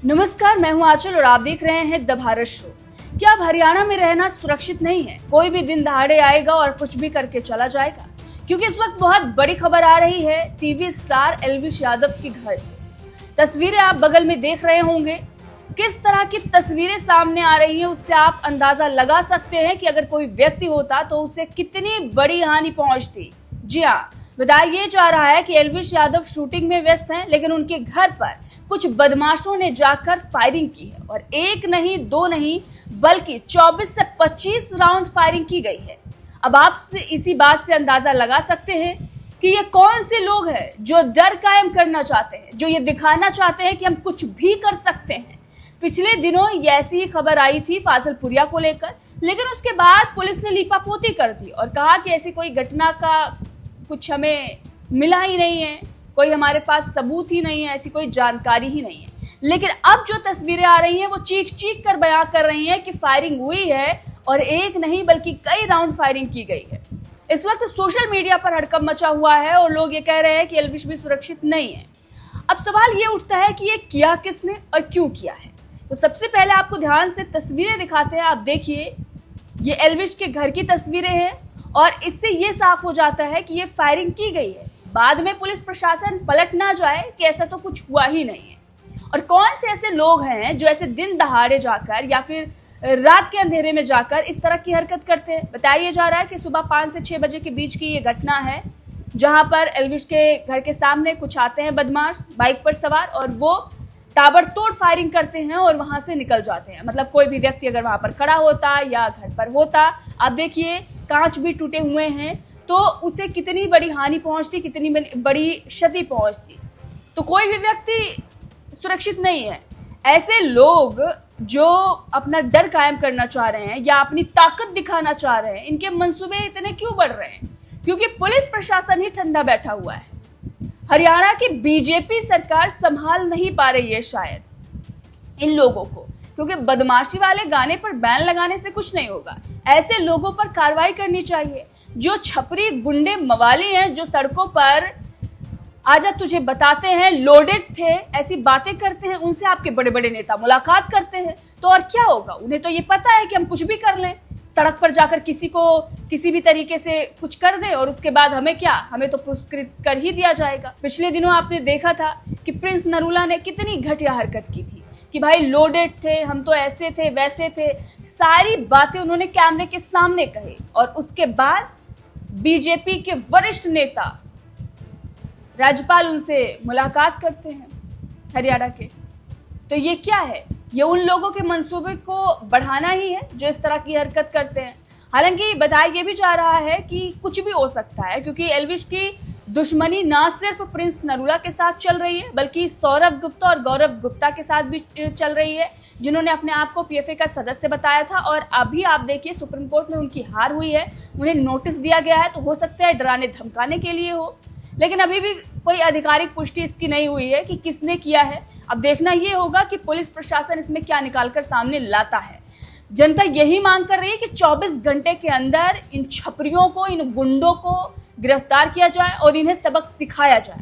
नमस्कार, मैं हूं आंचल और आप देख रहे हैं द भारत शो। क्या अब हरियाणा में रहना सुरक्षित नहीं है? कोई भी दिन दहाड़े आएगा और कुछ भी करके चला जाएगा। क्योंकि इस वक्त बहुत बड़ी खबर आ रही है टीवी स्टार एल्विश यादव के घर से। तस्वीरें आप बगल में देख रहे होंगे। किस तरह की तस्वीरें सामने आ रही हैं उससे आप अंदाजा लगा सकते हैं कि अगर कोई व्यक्ति होता तो उसे कितनी बड़ी हानि पहुंचती। जी हाँ, बताया ये जा रहा है कि एल्विश यादव शूटिंग में व्यस्त हैं, लेकिन उनके घर पर कुछ बदमाशों ने जाकर फायरिंग की है और एक नहीं दो नहीं बल्कि 24 से 25 राउंड फायरिंग की गई है। अब आप इसी बात से अंदाजा लगा सकते हैं कि ये कौन से लोग हैं जो डर कायम करना चाहते हैं, जो ये दिखाना चाहते हैं कि हम कुछ भी कर सकते हैं। पिछले दिनों ये ऐसी ही खबर आई थी फाजलपुरिया को लेकर, लेकिन उसके बाद पुलिस ने लीपापोती कर दी और कहा कि ऐसी कोई घटना का कुछ हमें मिला ही नहीं है, कोई हमारे पास सबूत ही नहीं है, ऐसी कोई जानकारी ही नहीं है। लेकिन अब जो तस्वीरें आ रही हैं वो चीख चीख कर बयां कर रही हैं कि फायरिंग हुई है और एक नहीं बल्कि कई राउंड फायरिंग की गई है। इस वक्त सोशल मीडिया पर हड़कंप मचा हुआ है और लोग ये कह रहे हैं कि एल्विश भी सुरक्षित नहीं है। अब सवाल ये उठता है कि ये किया किसने और क्यों किया है। तो सबसे पहले आपको ध्यान से तस्वीरें दिखाते हैं। आप देखिए, ये एल्विश के घर की तस्वीरें हैं और इससे ये साफ हो जाता है कि ये फायरिंग की गई है। बाद में पुलिस प्रशासन पलट ना जाए कि ऐसा तो कुछ हुआ ही नहीं है। और कौन से ऐसे लोग हैं जो ऐसे दिन दहाड़े जाकर या फिर रात के अंधेरे में जाकर इस तरह की हरकत करते हैं। बताया जा रहा है कि सुबह 5 से 6 बजे के बीच की ये घटना है, जहां पर एल्विश के घर के सामने कुछ आते हैं बदमाश बाइक पर सवार और वो ताबड़तोड़ फायरिंग करते हैं और वहां से निकल जाते हैं। मतलब कोई भी व्यक्ति अगर वहां पर खड़ा होता या घर पर होता, आप देखिए कांच भी टूटे हुए हैं, तो उसे कितनी बड़ी हानि पहुंचती, कितनी बड़ी क्षति पहुंचती। तो कोई भी व्यक्ति सुरक्षित नहीं है। ऐसे लोग जो अपना डर कायम करना चाह रहे हैं या अपनी ताकत दिखाना चाह रहे हैं, इनके मंसूबे इतने क्यों बढ़ रहे हैं? क्योंकि पुलिस प्रशासन ही ठंडा बैठा हुआ है। हरियाणा की बीजेपी सरकार संभाल नहीं पा रही है शायद इन लोगों को, क्योंकि बदमाशी वाले गाने पर बैन लगाने से कुछ नहीं होगा। ऐसे लोगों पर कार्रवाई करनी चाहिए। जो छपरी गुंडे मवाली हैं, जो सड़कों पर आजा तुझे बताते हैं लोडेड थे, ऐसी बातें करते हैं, उनसे आपके बड़े बड़े नेता मुलाकात करते हैं, तो और क्या होगा? उन्हें तो ये पता है कि हम कुछ भी कर लें, सड़क पर जाकर किसी को किसी भी तरीके से कुछ कर दे और उसके बाद हमें क्या, हमें तो पुरस्कृत कर ही दिया जाएगा। पिछले दिनों आपने देखा था कि प्रिंस नरूला ने कितनी घटिया हरकत की थी कि भाई लोडेड थे, हम तो ऐसे थे वैसे थे, सारी बातें उन्होंने कैमरे के सामने कही। और उसके बाद बीजेपी के वरिष्ठ नेता राज्यपाल उनसे मुलाकात करते हैं हरियाणा के। तो ये क्या है? ये उन लोगों के मंसूबे को बढ़ाना ही है जो इस तरह की हरकत करते हैं। हालांकि बताया ये भी जा रहा है कि कुछ भी हो सकता है, क्योंकि एल्विश की दुश्मनी ना सिर्फ प्रिंस नरूला के साथ चल रही है बल्कि सौरभ गुप्ता और गौरव गुप्ता के साथ भी चल रही है, जिन्होंने अपने आप को पीएफए का सदस्य बताया था। और अभी आप देखिए सुप्रीम कोर्ट में उनकी हार हुई है, उन्हें नोटिस दिया गया है। तो हो सकता है डराने धमकाने के लिए हो, लेकिन अभी भी कोई आधिकारिक पुष्टि इसकी नहीं हुई है कि किसने किया है। अब देखना ये होगा कि पुलिस प्रशासन इसमें क्या निकालकर सामने लाता है। जनता यही मांग कर रही है कि 24 घंटे के अंदर इन छपरियों को, इन गुंडों को गिरफ्तार किया जाए और इन्हें सबक सिखाया जाए,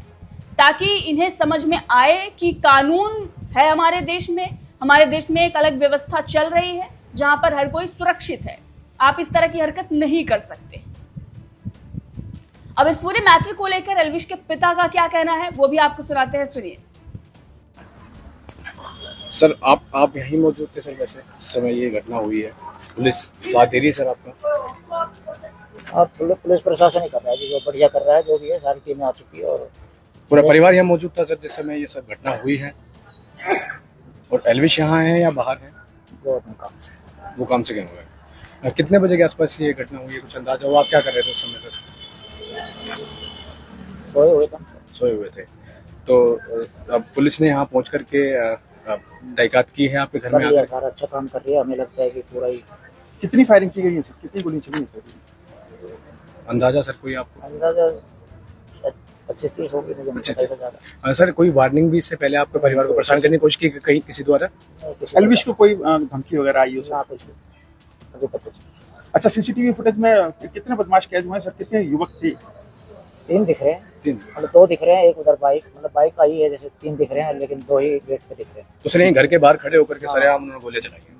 ताकि इन्हें समझ में आए कि कानून है हमारे देश में। हमारे देश में एक अलग व्यवस्था चल रही है जहां पर हर कोई सुरक्षित है। आप इस तरह की हरकत नहीं कर सकते। अब इस पूरे मैटर को लेकर एल्विश के पिता का क्या कहना है वो भी आपको सुनाते हैं, सुनिए। सर आप यहीं मौजूद थे सर? वैसे समय ये घटना हुई है, पुलिस साथ दे रही है सर आपका? अब पुलिस प्रशासन ही कर रहा है, जो बढ़िया कर रहा है, जो भी है सारी टीमें आ चुकी है और पूरा परिवार यहाँ मौजूद था सर जिस समय ये सब घटना हुई है? और एल्विश यहाँ है या बाहर है? वो अपने काम से, वो काम से गए हुए हैं। कितने बजे के आसपास ये घटना हुई है, कुछ अंदाजा हुआ? आप क्या कर रहे थे उस समय सर? सोए हुए थे। तो अब पुलिस ने यहाँ पहुँच करके तहकीकात की है आपके घर में आकर? सारा अच्छा काम कर रही है। हमें लगता है कि पूरा ही। कितनी फायरिंग की गई है सर? कितनी गोली चली है? अंदाजा सर कोई आपको? अंदाजा 25-30 होगी, मुझे नहीं पता ज्यादा। सर कोई वार्निंग भी इससे पहले आपके परिवार को परेशान करने की कोशिश की कहीं किसी द्वारा? एल्विश को कोई धमकी वगैरह आई हो सर? अभी तक कुछ। अच्छा, सीसीटीवी फुटेज में कितने बदमाश कैद हुए हैं सर? कितने युवक थे? तीन दिख रहे हैं, तीन। मतलब दो दिख रहे हैं, एक उधर बाइक, मतलब बाइक आई है जैसे तीन दिख रहे हैं, लेकिन दो ही गेट पे दिख रहे हैं। उसने घर के बाहर खड़े होकर के सरेआम उन्होंने गोलियां चलाई।